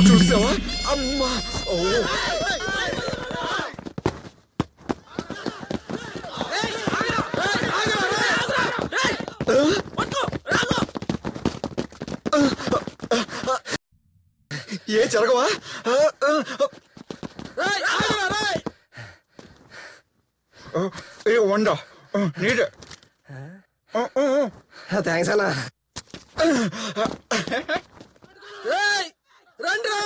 చూసావా అమ్మా? ఓ ఏ జరగవా? ఏ వండ నీట్. థ్యాంక్స్ అన్నా. రండ్రా.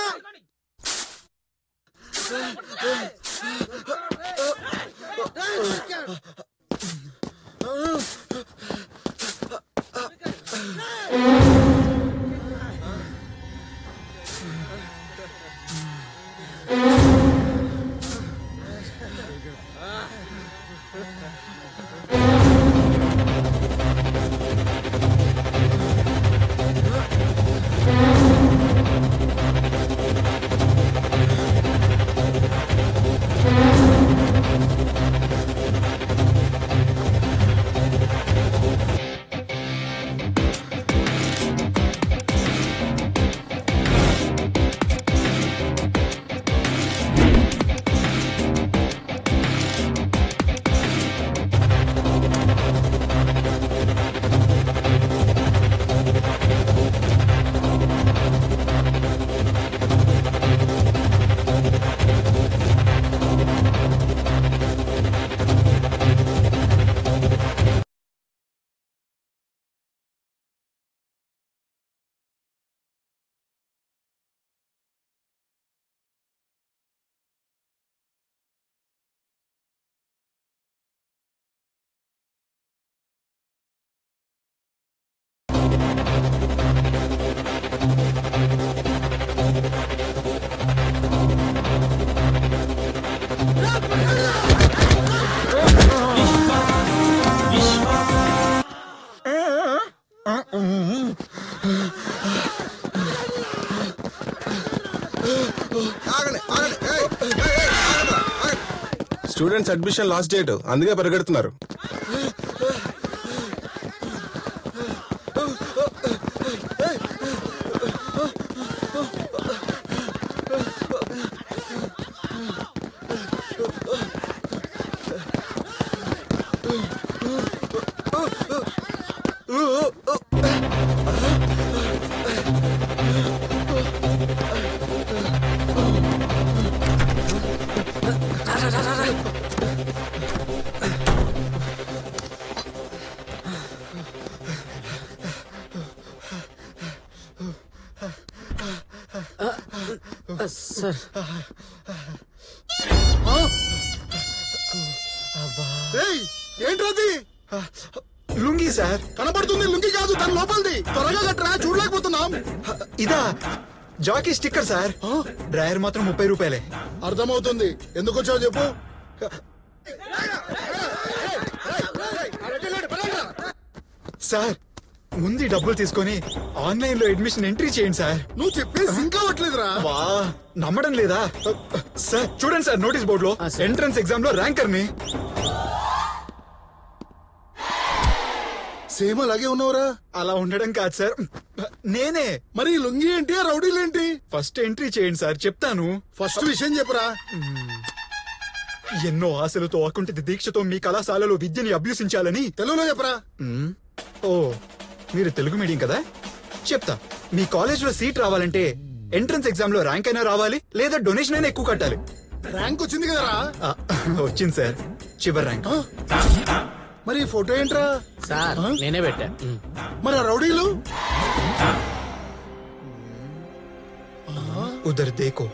స్టూడెంట్స్ అడ్మిషన్ లాస్ట్ డేట్, అందుకే పరిగెడుతున్నారు. సార్ ఏంట్రది? లుంగీ సార్. కనపడుతుంది లుంగి కాదు, తన లోపలిది. త్వరగా గట్రా, చూడలేకపోతున్నాం. ఇదా జాకీ స్టిక్కర్ సార్. డ్రైయర్ మాత్రం 30 రూపాయలే. అర్థమవుతుంది. ఎందుకు వచ్చావు చెప్పు. సార్ ముందు డబ్బులు తీసుకొని ఆన్లైన్ లో అడ్మిషన్ ఎంట్రీ చేయండి సార్. నువ్వు చెప్పేది సింక్ అవ్వట్లేదురా. వా నమ్మడం లేదా సార్? చూడండి సార్ నోటీస్ బోర్డు లో ఎంట్రన్స్ ఎగ్జామ్ లో ర్యాంకర్ ని. సేమ్ అలాగే ఉన్నావురా. అలా ఉండడం కాదు సార్, నేనే. మరి లుంగి ఏంటి, రౌడీలేంటి? ఫస్ట్ ఎంట్రీ చేయండి సార్, చెప్తాను. ఫస్ట్ విషయం చెప్పురా. ఎన్నో ఆశలతో అకుంఠిత దీక్షతో మీ కళాశాలలో విద్యని అభ్యసించాలని. తెలుగులో చెప్పరా. ఓ మీరు తెలుగు మీడియం కదా, చెప్తా. మీ కాలేజ్ లో సీట్ రావాలంటే ఎంట్రన్స్ ఎగ్జామ్ లో ర్యాంక్ అయినా రావాలి, లేదా డొనేషన్ అయినా ఎక్కువ కట్టాలి. ర్యాంక్ వచ్చింది కదరా. వచ్చింది సార్, చివరి ర్యాంక్. మరి ఫోటో ఏంట్రా? సార్ నేనే పెట్టా. మరి రౌడీలు ఉదర్ దేకో.